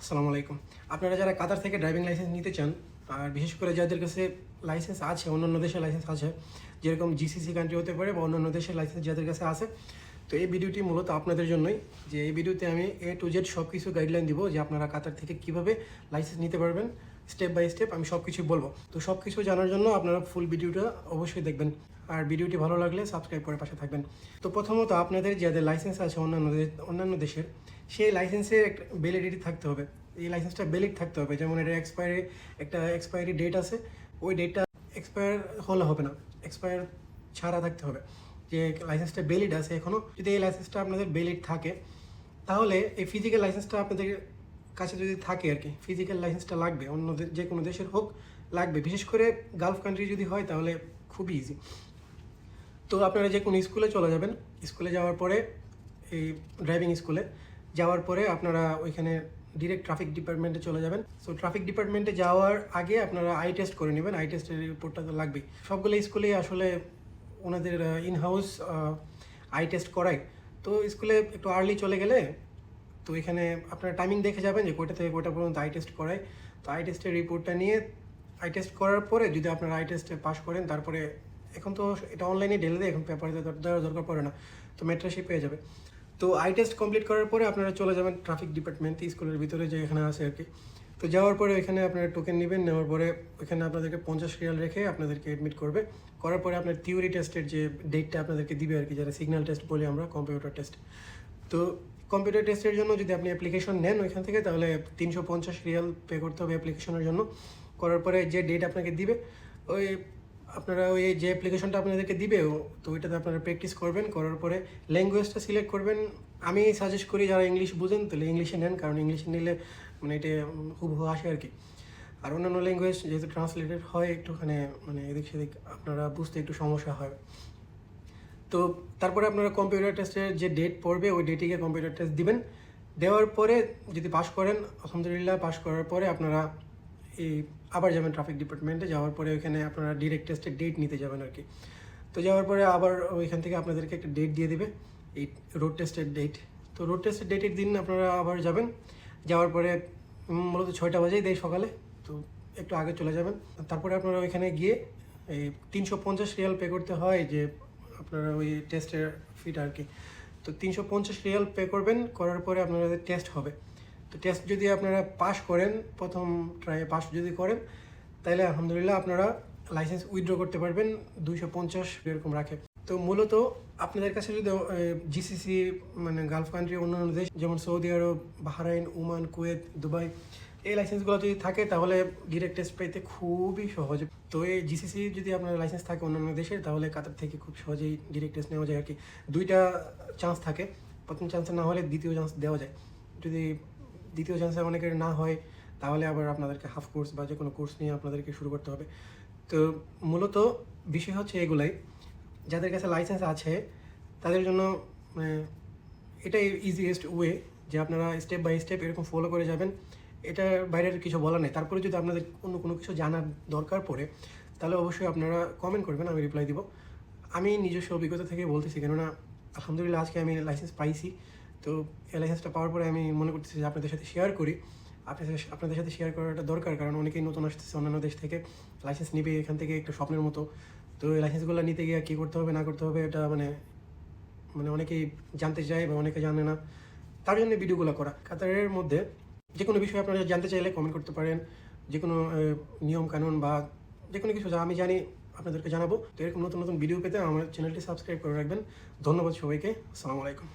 আসসালামু আলাইকুম। আপনারা যারা কাতার থেকে ড্রাইভিং লাইসেন্স নিতে চান, আর বিশেষ করে যাদের কাছে লাইসেন্স আছে, অন্যান্য দেশের লাইসেন্স আছে, যেরকম জিসিসি কান্ট্রি হতে পারে বা অন্যান্য দেশের লাইসেন্স যাদের কাছে আছে, তো এই ভিডিওটি মূলত আপনাদের জন্যই। যে এই ভিডিওতে আমি A to Z সব কিছু গাইডলাইন দিব যে আপনারা কাতার থেকে কীভাবে লাইসেন্স নিতে পারবেন, স্টেপ বাই স্টেপ আমি সব কিছুই বলবো। তো সব কিছু জানার জন্য আপনারা ফুল ভিডিওটা অবশ্যই দেখবেন, আর ভিডিওটি ভালো লাগলে সাবস্ক্রাইব করে পাশে থাকবেন। তো প্রথমত আপনাদের যাদের লাইসেন্স আছে অন্যান্য দেশের, সেই লাইসেন্সের একটা ভ্যালিডিটি থাকতে হবে। এই লাইসেন্সটা ভ্যালিড থাকতে হবে, যেমন এটা একটা এক্সপায়ারি ডেট আছে, ওই ডেটটা এক্সপায়ার হলে হবে না, এক্সপায়ার ছাড়া থাকতে হবে। যে লাইসেন্সটা ভ্যালিড আছে এখনও, যদি এই লাইসেন্সটা আপনাদের ভ্যালিড থাকে, তাহলে এই ফিজিক্যাল লাইসেন্সটা আপনাদের কাছে যদি থাকে আর কি, ফিজিক্যাল লাইসেন্সটা লাগবে, যে কোনো দেশের হোক লাগবে। বিশেষ করে গালফ কান্ট্রি যদি হয় তাহলে খুবই ইজি। তো আপনারা যে কোনো স্কুলে চলে যাবেন, স্কুলে যাওয়ার পরে এই ড্রাইভিং স্কুলে যাওয়ার পরে আপনারা ওইখানে ডিরেক্ট ট্রাফিক ডিপার্টমেন্টে চলে যাবেন। সো ট্রাফিক ডিপার্টমেন্টে যাওয়ার আগে আপনারা আই টেস্ট করে নেবেন, আই টেস্টের রিপোর্টটা তো লাগবেই। সবগুলো স্কুলেই আসলে ওনাদের ইন হাউস আই টেস্ট করায়। তো স্কুলে একটু আর্লি চলে গেলে তো এখানে আপনারা টাইমিং দেখে যাবেন যে কয়টা থেকে কয়টা পর্যন্ত আই টেস্ট করায়। তো আই টেস্টের রিপোর্টটা নিয়ে আই টেস্ট করার পরে যদি আপনারা আই টেস্টে পাস করেন, তারপরে এখন তো এটা অনলাইনে ঢেলে দেয়, এখন পেপারে দেওয়ার দরকার পড়ে না, তো মেট্রোশিপ পেয়ে যাবে। তো আই টেস্ট কমপ্লিট করার পরে আপনারা চলে যাবেন ট্রাফিক ডিপার্টমেন্টে, স্কুলের ভিতরে যে এখানে আছে আর কি। তো যাওয়ার পরে ওইখানে আপনারা টোকেন নেবেন, নেওয়ার পরে ওইখানে আপনাদেরকে 50 রিয়াল রেখে আপনাদেরকে অ্যাডমিট করবে। করার পরে আপনার থিওরি টেস্টের যে ডেটটা আপনাদেরকে দিবে আর কি, যারা সিগন্যাল টেস্ট বলি আমরা, কম্পিউটার টেস্ট। তো কম্পিউটার টেস্টের জন্য যদি আপনি অ্যাপ্লিকেশন নেন ওইখান থেকে, তাহলে 350 রিয়াল পে করতে হবে অ্যাপ্লিকেশনের জন্য। করার পরে যে ডেট আপনাকে দিবে, ওই আপনারা ওই যে অ্যাপ্লিকেশনটা আপনাদেরকে দিবে, তো ওইটাতে আপনারা প্র্যাকটিস করবেন। করার পরে ল্যাঙ্গুয়েজটা সিলেক্ট করবেন। আমি সাজেস্ট করি যারা ইংলিশ বুঝেন তাহলে ইংলিশে নেন, কারণ ইংলিশে নিলে মানে এটা হুবহু আসে আর কি। আর অন্যান্য ল্যাঙ্গুয়েজ যেহেতু ট্রান্সলেটেড হয়, একটুখানি মানে এদিক সেদিক আপনারা বুঝতে একটু সমস্যা হয়। তো তারপরে আপনারা কম্পিউটার টেস্টের যে ডেট পড়বে ওই ডেটে গিয়ে কম্পিউটার টেস্ট দিবেন। দেওয়ার পরে যদি পাস করেন, আলহামদুলিল্লাহ, পাস করার পরে আপনারা এই আবার যাবেন ট্রাফিক ডিপার্টমেন্টে। যাওয়ার পরে ওইখানে আপনারা ডিরেক্ট টেস্টের ডেট নিতে যাবেন আর কি। তো যাওয়ার পরে আবার ওইখান থেকে আপনাদেরকে একটা ডেট দিয়ে দেবে, এই রোড টেস্টের ডেট। তো রোড টেস্টের ডেটের দিন আপনারা আবার যাবেন। যাওয়ার পরে মূলত 6টা বাজেই দেয় সকালে, তো একটু আগে চলে যাবেন। তারপরে আপনারা ওইখানে গিয়ে এই 350 রিয়াল পে করতে হয়, যে আপনারা ওই টেস্টের ফিটা আর কি। তো 350 রিয়াল পে করবেন, করার পরে আপনাদের টেস্ট হবে। তো টেস্ট যদি আপনারা পাস করেন, প্রথম ট্রাই পাস যদি করেন, তাহলে আলহামদুলিল্লাহ আপনারা লাইসেন্স উইথড্র করতে পারবেন, 250 এরকম রাখে। তো মূলত আপনাদের কাছে যদি জিসিসি মানে গালফ কান্ট্রি অন্যান্য দেশ যেমন সৌদি আরব, বাহরাইন, ওমান, কুয়েত, দুবাই, এই লাইসেন্সগুলো যদি থাকে তাহলে ডিরেক্ট টেস্ট পেতে খুবই সহজ। তো এই জিসিসি যদি আপনার লাইসেন্স থাকে অন্যান্য দেশের, তাহলে কাতার থেকে খুব সহজেই ডিরেক্ট টেস্ট নেওয়া যায় আর কি। দুইটা চান্স থাকে, প্রথম চান্সে না হলে দ্বিতীয় চান্স দেওয়া যায়। যদি দ্বিতীয় চান্সে অনেকের না হয়, তাহলে আবার আপনাদেরকে হাফ কোর্স বা যে কোনো কোর্স নিয়ে আপনাদেরকে শুরু করতে হবে। তো মূলত বিষয় হচ্ছে এগুলাই। যাদের কাছে লাইসেন্স আছে তাদের জন্য মানে এটাই ইজিয়েস্ট ওয়ে, যে আপনারা স্টেপ বাই স্টেপ এরকম ফলো করে যাবেন। এটার বাইরের কিছু বলা নেই। তারপরে যদি আপনাদের অন্য কোনো কিছু জানার দরকার পড়ে, তাহলে অবশ্যই আপনারা কমেন্ট করবেন, আমি রিপ্লাই দিব। আমি নিজস্ব অভিজ্ঞতা থেকে বলতেছি, কেননা আলহামদুলিল্লাহ আজকে আমি লাইসেন্স পাইছি। তো এই লাইসেন্সটা পাওয়ার পরে আমি মনে করতেছি যে আপনাদের সাথে শেয়ার করি। আপনাদের সাথে শেয়ার করাটা দরকার, কারণ অনেকেই নতুন আসতেছে অন্যান্য দেশ থেকে, লাইসেন্স নিবে এখান থেকে একটা স্বপ্নের মতো। তো এই লাইসেন্সগুলো নিতে গিয়ে কী করতে হবে না করতে হবে, এটা মানে মানে অনেকেই জানতে চায় বা অনেকে জানে না, তার জন্য ভিডিওগুলো করা। কাতারের মধ্যে যে কোনো বিষয়ে আপনারা জানতে চাইলে কমেন্ট করতে পারেন, যে কোনো নিয়ম কানুন বা যে কোনো কিছু যা আমি জানি আপনাদেরকে জানাবো। তো এরকম নতুন নতুন ভিডিও পেতে আমার চ্যানেলটি সাবস্ক্রাইব করে রাখবেন। ধন্যবাদ সবাইকে, আসসালামু আলাইকুম।